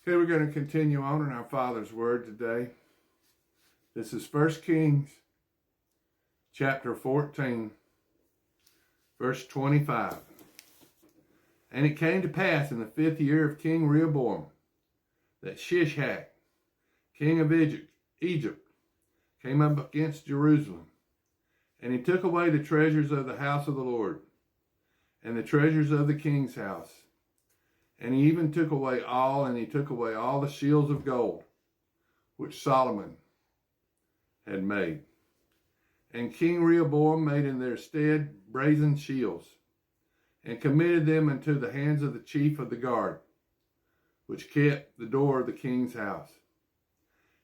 Okay, we're going to continue on in our Father's Word today. This is 1 Kings chapter 14, verse 25. And it came to pass in the 5th year of King Rehoboam that Shishak, king of Egypt, came up against Jerusalem. And he took away the treasures of the house of the Lord, and the treasures of the king's house. And he even took away all the shields of gold, which Solomon had made. And King Rehoboam made in their stead brazen shields, and committed them into the hands of the chief of the guard, which kept the door of the king's house.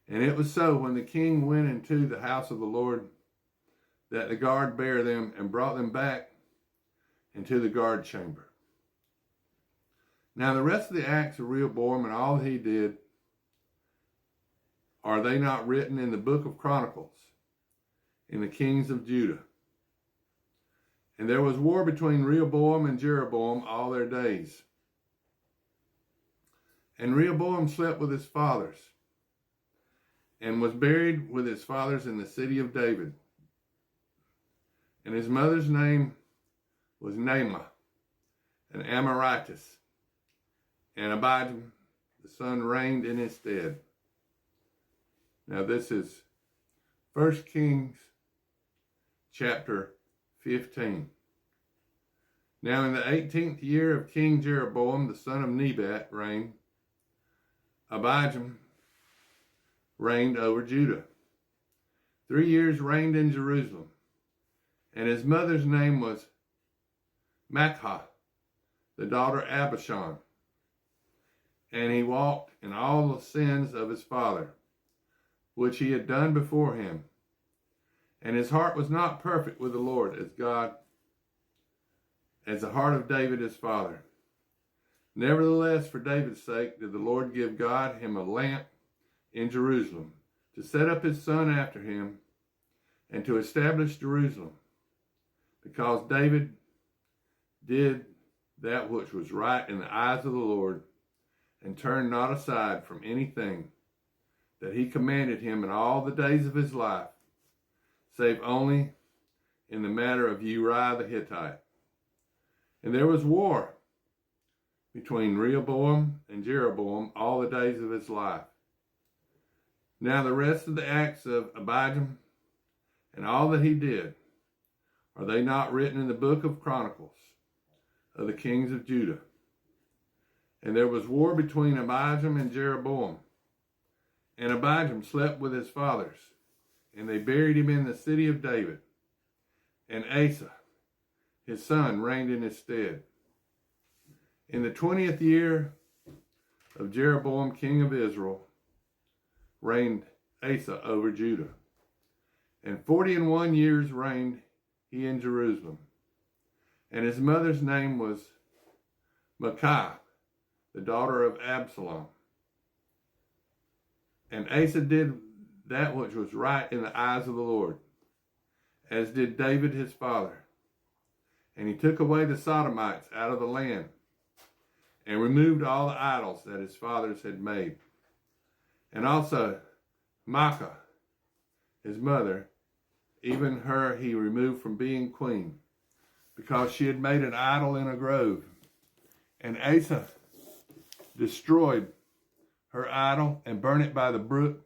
And it was so, when the king went into the house of the Lord, that the guard bare them and brought them back into the guard chamber. Now the rest of the acts of Rehoboam and all that he did, are they not written in the book of Chronicles, in the kings of Judah? And there was war between Rehoboam and Jeroboam all their days. And Rehoboam slept with his fathers, and was buried with his fathers in the city of David. And his mother's name was Naamah, an Amoritess. And Abijam, the son, reigned in his stead. Now this is 1 Kings chapter 15. Now in the 18th year of King Jeroboam, the son of Nebat, reigned, Abijam reigned over Judah. 3 years reigned in Jerusalem. And his mother's name was Maachah, the daughter of Abishai. And he walked in all the sins of his father, which he had done before him. And his heart was not perfect with the Lord as the heart of David his father. Nevertheless, for David's sake did the Lord give God him a lamp in Jerusalem, to set up his son after him, and to establish Jerusalem, because David did that which was right in the eyes of the Lord, and turned not aside from anything that he commanded him in all the days of his life, save only in the matter of Uriah the Hittite. And there was war between Rehoboam and Jeroboam all the days of his life. Now the rest of the acts of Abijam and all that he did, are they not written in the book of Chronicles of the kings of Judah? And there was war between Abijam and Jeroboam. And Abijam slept with his fathers, and they buried him in the city of David. And Asa, his son, reigned in his stead. In the 20th year of Jeroboam, king of Israel, reigned Asa over Judah. And 41 years reigned he in Jerusalem. And his mother's name was Maachah, the daughter of Absalom. And Asa did that which was right in the eyes of the Lord, as did David his father. And he took away the Sodomites out of the land, and removed all the idols that his fathers had made. And also Maachah, his mother, even her he removed from being queen, because she had made an idol in a grove. And Asa destroyed her idol and burned it by the brook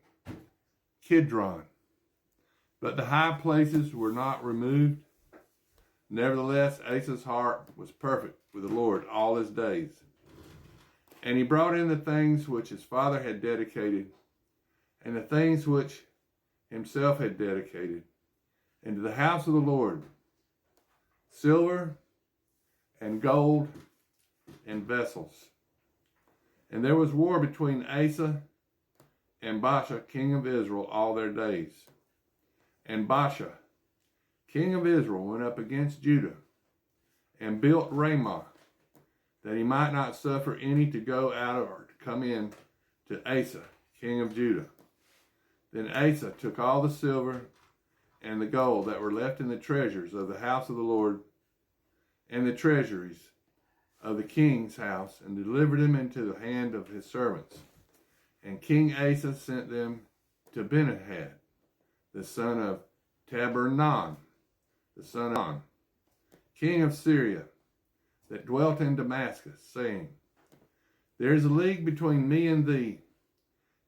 Kidron. But the high places were not removed. Nevertheless, Asa's heart was perfect with the Lord all his days. And he brought in the things which his father had dedicated, and the things which himself had dedicated, into the house of the Lord, silver and gold and vessels. And there was war between Asa and Baasha, king of Israel, all their days. And Baasha, king of Israel, went up against Judah, and built Ramah, that he might not suffer any to go out or to come in to Asa, king of Judah. Then Asa took all the silver and the gold that were left in the treasures of the house of the Lord, and the treasuries of the king's house, and delivered them into the hand of his servants, And King Asa sent them to Benhadad, the son of Tabernan, the son of On, king of Syria, that dwelt in Damascus, saying, There is a league between me and thee,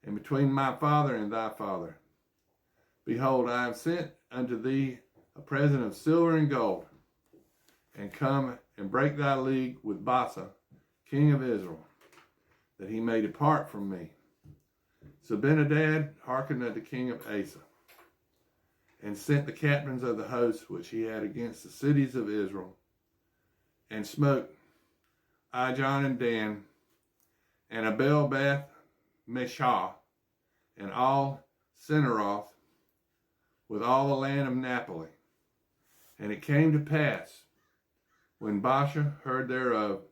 and between my father and thy father. Behold, I have sent unto thee a present of silver and gold, and come and break thy league with Baasha, king of Israel, that he may depart from me. So Benhadad hearkened unto king of Asa, and sent the captains of the host which he had against the cities of Israel, and smote Ijon and Dan, and Abel Beth Meshah, and all Cinneroth, with all the land of Naphtali. And it came to pass, when Baasha heard thereof,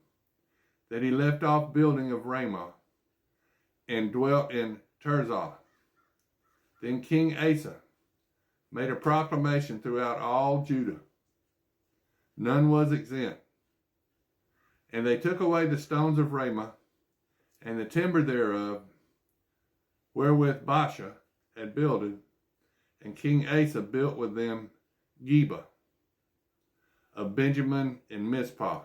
that he left off building of Ramah, and dwelt in Tirzah. Then King Asa made a proclamation throughout all Judah. None was exempt. And they took away the stones of Ramah, and the timber thereof, wherewith Baasha had builded, and King Asa built with them Geba of Benjamin and Mizpah.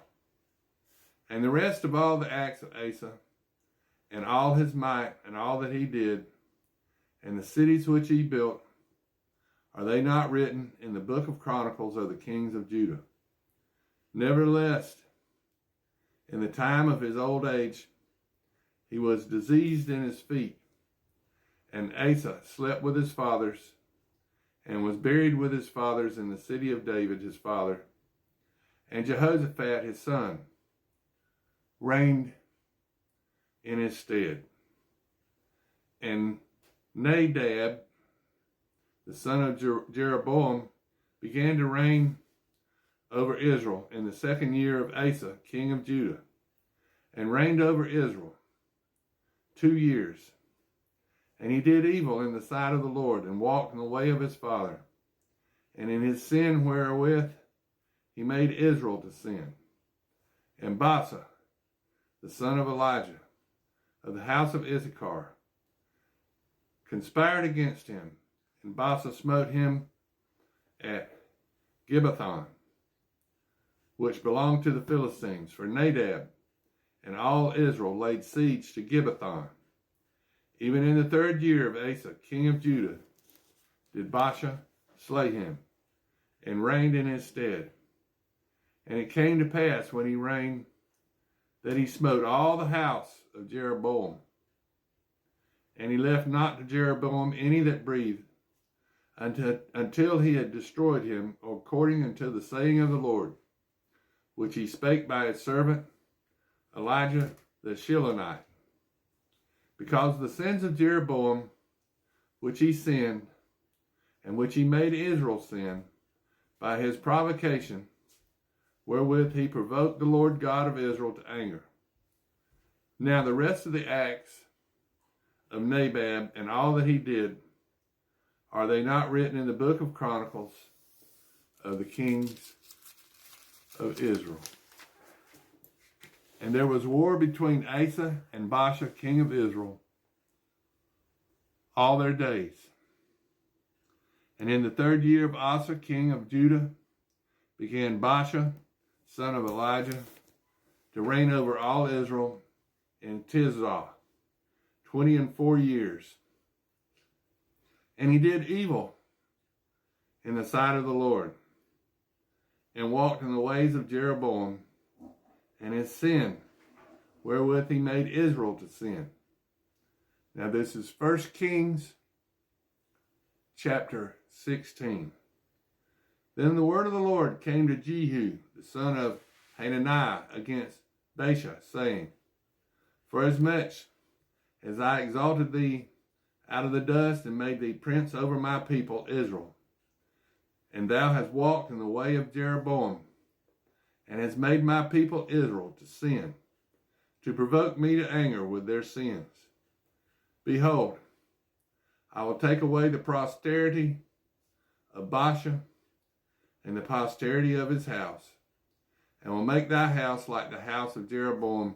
And the rest of all the acts of Asa, and all his might, and all that he did, and the cities which he built, are they not written in the book of Chronicles of the kings of Judah? Nevertheless, in the time of his old age, he was diseased in his feet, and Asa slept with his fathers, and was buried with his fathers in the city of David his father, and Jehoshaphat his son reigned in his stead. And Nadab, the son of Jeroboam, began to reign over Israel in the 2nd year of Asa, king of Judah, and reigned over Israel 2 years. And he did evil in the sight of the Lord, and walked in the way of his father, and in his sin wherewith he made Israel to sin. And Baasha, the son of Elijah, of the house of Issachar, conspired against him, and Baasha smote him at Gibbethon, which belonged to the Philistines. For Nadab and all Israel laid siege to Gibbethon. Even in the 3rd year of Asa, king of Judah, did Baasha slay him, and reigned in his stead. And it came to pass, when he reigned, that he smote all the house of Jeroboam. And he left not to Jeroboam any that breathed, until he had destroyed him, according unto the saying of the Lord, which he spake by his servant Elijah the Shilonite. Because of the sins of Jeroboam, which he sinned, and which he made Israel sin, by his provocation, wherewith he provoked the Lord God of Israel to anger. Now the rest of the acts of Nadab, and all that he did, are they not written in the book of Chronicles of the kings of Israel? And there was war between Asa and Baasha, king of Israel, all their days. And in the 3rd year of Asa, king of Judah, began Baasha, son of Elijah, to reign over all Israel in Tirzah 24 years. And he did evil in the sight of the Lord, and walked in the ways of Jeroboam, and his sin, wherewith he made Israel to sin. Now this is 1 Kings chapter 16. Then the word of the Lord came to Jehu, the son of Hananiah, against Baasha, saying, Forasmuch as I exalted thee out of the dust, and made thee prince over my people Israel, and thou hast walked in the way of Jeroboam, and hast made my people Israel to sin, to provoke me to anger with their sins. Behold, I will take away the posterity of Baasha, and the posterity of his house, and will make thy house like the house of Jeroboam,